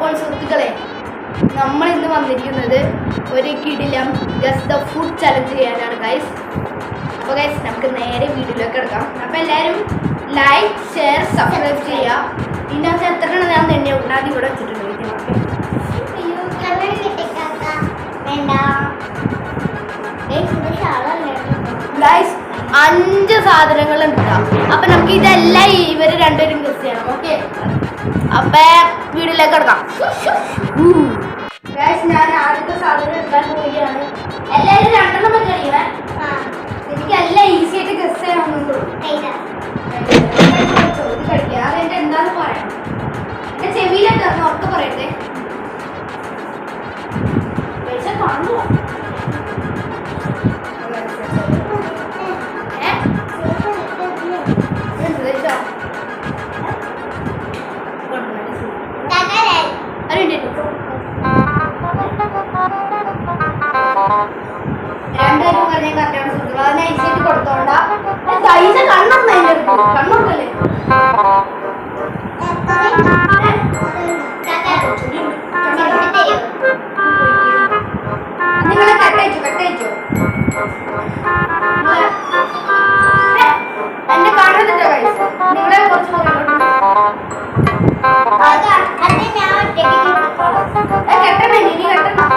അപ്പോൾ സുഹൃത്തുക്കളെ, നമ്മൾ ഇന്ന് വന്നിരിക്കുന്നത് ഒരു കിടിലം ജസ്റ്റ് ദ ഫുഡ് ചലഞ്ച് ചെയ്യാനാണ് ഗൈസ്. അപ്പോൾ ഗൈസ് നമുക്ക് നേരെ വീഡിയോയിലേക്ക് എടുക്കാം. അപ്പോൾ എല്ലാവരും ലൈക്ക്, ഷെയർ, സബ്സ്ക്രൈബ് ചെയ്യുക. ഇതിനകത്ത് എത്ര ഞാൻ തന്നെ ഉണ്ടാക്കി ഇവിടെ വെച്ചിട്ടുണ്ട്. ഗൈസ് 5 സാധനങ്ങൾ ഉണ്ടാവും. അപ്പം നമുക്ക് ഇതെല്ലാം ഇവർ രണ്ടുപേരും മിസ് ചെയ്യണം. ഓക്കെ, അപ്പം വീഡിയോയിലേക്ക് എടുക്കാം. ഗൈസ് ഞാൻ ആദ്യത്തെ സാധനം എടുക്കാൻ പോവുകയാണ്. എല്ലാവരും 2 എണ്ണം കഴിയണേ. എനിക്ക് എല്ലാം ഈസി ആയിട്ട് ഗസ് ചെയ്യാവുന്നുള്ളൂ. കഴിക്കുക അതെന്റെ എന്താന്ന് പറയണം. എന്റെ ചെവിയിലൊക്കെ ഉറക്കെ പറയട്ടെ. പൈസ കാണുമോ? രണ്ടുപേരും പറഞ്ഞാൽ കറക്റ്റാണ് സുഹൃത്തുക്കൾ. അത് നൈസായിട്ട് കൊടുത്തോണ്ടാ. പൈസ കണ്ണൊന്നല്ലേ കണ്ണൊന്നല്ലേ നിങ്ങളെ കട്ടയച്ചു എന്റെ കാണുന്നില്ല പൈസ. നിങ്ങളെ കുറച്ച് കെട്ടണേ, ഇനി കെട്ടണം.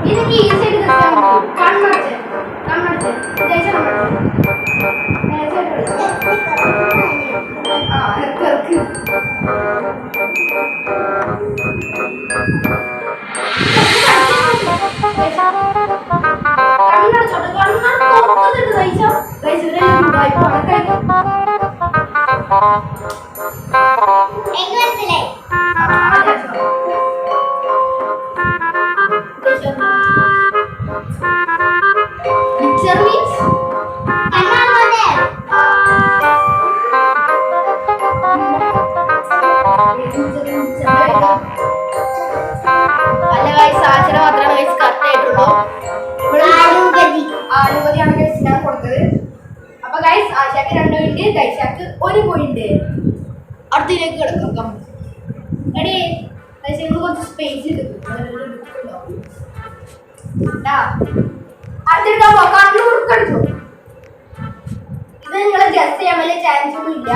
ഇതൊക്കെ ഈസി ആയിട്ട് കണ്ണടച്ച് ആലുപതിയാണ് ഗൈസ് ഞാൻ കൊടുത്തത്. അപ്പൊ ഗൈസ് ആശാക്ക് 2 പോയിന്റ്, ഗൈസാക്ക് 1 പോയിന്റ്. അടുത്തതിലേക്ക് കിടക്കാം. റെഡി? ഗൈസ് നിങ്ങൾ കുറച്ച് സ്പേസ് എടുക്കും. അടുത്തെടുക്കാൻ പോ. കണ്ണു കൊടുക്കടിച്ചു. ഇത് നിങ്ങളെ ഗസ് ചെയ്യാൻ വലിയ ചാൻസ് ഒന്നും ഇല്ല.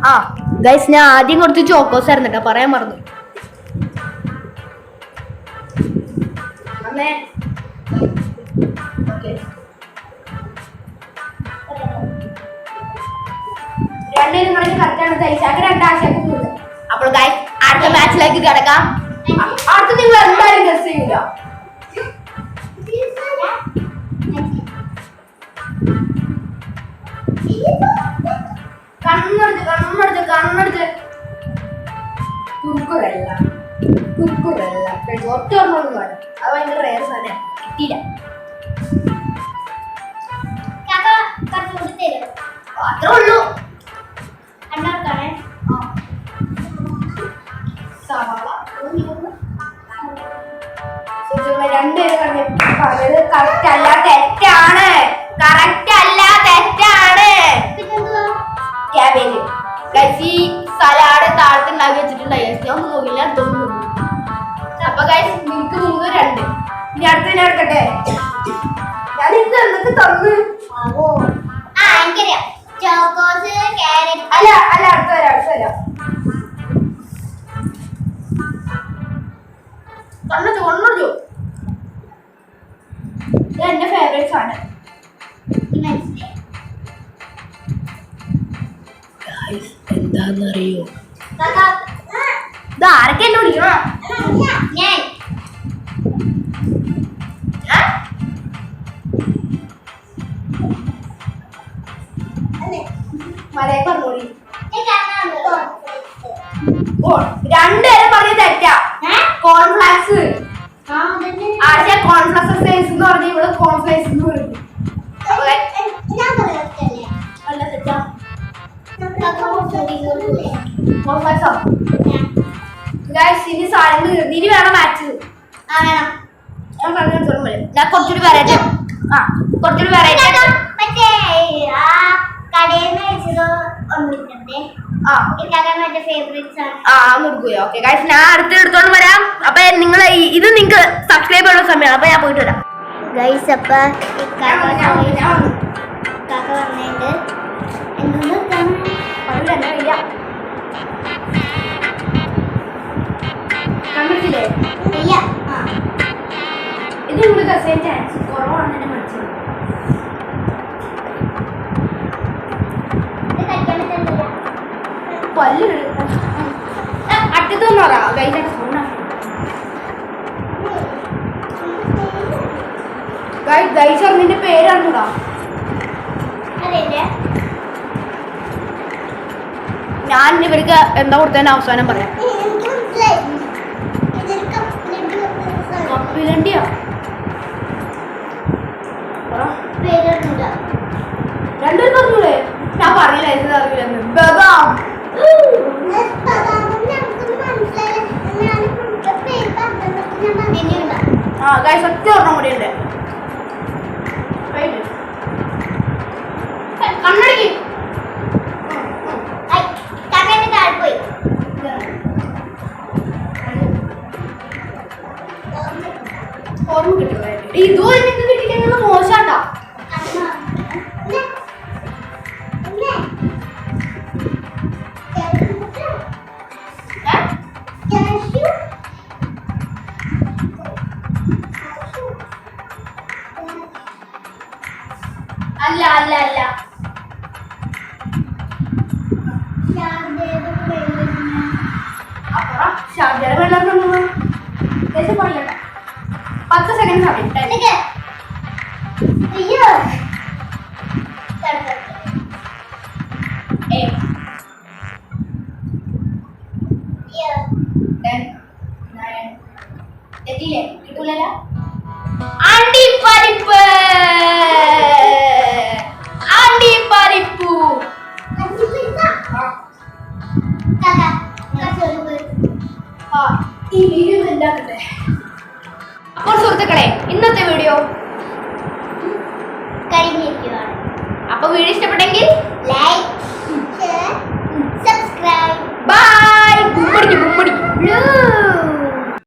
ആ ഗൈസ് ഞാൻ ആദ്യം കുറച്ച് ചോക്കോസ് ആയിരുന്നു കേട്ടോ, പറയാൻ മറന്നു. രണ്ടുപേരും കളി കറക്റ്റാണ്. ഗൈസാക്ക് 2 ആശാക്ക് 3. അപ്പോൾ ഗൈസ് അടുത്ത മാച്ചിലേക്ക് കിടക്കാം. അടുത്ത നിങ്ങൾ എന്തായാലും ഗസ് ചെയ്യൂല. കണ്ണടച്ച് കുറുക്കുറല്ല ഒറ്റ ഒരെണ്ണം കാണും. അത് ഭയങ്കര റേർ സാധനം. കിട്ടിയില്ല. അത്രേ ഉള്ളൂ. രണ്ടുപേരും പറഞ്ഞത് കറക്റ്റ് അല്ല, തെറ്റാണ്. ക്യാബേജ് ഗൈസ് സലാഡ് താഴത്ത് ഉണ്ടാക്കി വെച്ചിട്ടുണ്ടായി. ഞാൻ ഒന്നും നോക്കില്ല, തോന്നുന്നു. അപ്പൊ ഗൈസ് നിങ്ങൾക്ക് 3, 2. ഇനി അടുത്തതിനെ എടുക്കട്ടെ. ഞാൻ ഇത് എന്തൊക്കെ തന്നു. അല്ല അടുത്ത വരാം. കൊണ്ടു എന്റെ ഫേവറേറ്റ്സ് ആണ്. എന്താന്നറിയോ? ഇത് ആരൊക്കെ എന്നെ വിളിക്കണം? മലയെ പറഞ്ഞോളി. 2 പേരെ പറഞ്ഞ തെറ്റാ. കോൺഫ്ലാക്സ് ആശയ കോൺഫ്ലക്സ് എക്സസൈസ് എന്ന് പറഞ്ഞ ഇവിടെ കോൺഫ്ലക്സ് എന്ന് പറയും. അല്ല തെറ്റാ. ഗൈസ് ഇനി സാധനങ്ങൾ തീർന്നു. ഇനി വേണം മാച്ച്. വേണം. ഞാൻ കുറച്ചുകൂടി വെറൈറ്റി കുറച്ചുകൂടി വെറൈറ്റി മറ്റേ ആ കടയിൽ നിന്ന് കഴിച്ചത് ഒന്നിട്ടുണ്ട്. മറ്റേ ഫേവറേറ്റ്സ് ആണ്. കൊടുക്കുകയോ? ഓക്കെ ഗൈസ്, ഞാൻ അടുത്ത് എടുത്തോണ്ട് വരാം. അപ്പൊ നിങ്ങൾ ഇത് നിങ്ങൾക്ക് സബ്സ്ക്രൈബ് ചെയ്യുന്ന സമയമാണ്. അപ്പൊ ഞാൻ പോയിട്ട് വരാം ഗൈസ്. അപ്പൊ കാക്ക പറഞ്ഞിട്ട് കണ്ടിട്ടില്ലേ? ഇത് നിങ്ങൾ കസേൻ ചാൻസ് കുറവാണ് എന്നെ മനസ്സിലാവും. പല്ല് അടുത്തൊന്നും പറയാം ഗൈസ്. ഗൈസ് അതിന്റെ പേരാണൂടാ. ഞാൻ ഇവർക്ക് എന്താ കൊടുത്തതിന് അവസാനം പറയാം. കപ്പിലണ്ടിയാ രണ്ടുപേരും പറഞ്ഞൂടെ? ഞാൻ പറയില്ല ഇത് അറിയില്ലെന്ന്. ബദാം ഗൈസ് സത്യം ഓർമ്മ കൂടിയുണ്ട്. കണ്ണടിക്ക് ഓർമ്മ കിട്ടില്ല. ഇതും എനിക്ക് കിട്ടിക്കുന്നത് മോശാട്ടാ. അല്ല അല്ല അല്ല ഷാർജയുടെ വെള്ളം 10 സെക്കൻഡ് സമയം. തെറ്റില്ലേ? കിട്ടൂലല്ലോ. അണ്ടിപ്പരിപ്പ് അണ്ടിപ്പരിപ്പു ഈ വീഡിയോ എന്താക്കട്ടെ. അപ്പോൾ സുഹൃത്തുക്കളെ, ഇന്നത്തെ വീഡിയോ കഴിഞ്ഞിരിക്കുകയാണ്. അപ്പൊ വീഡിയോ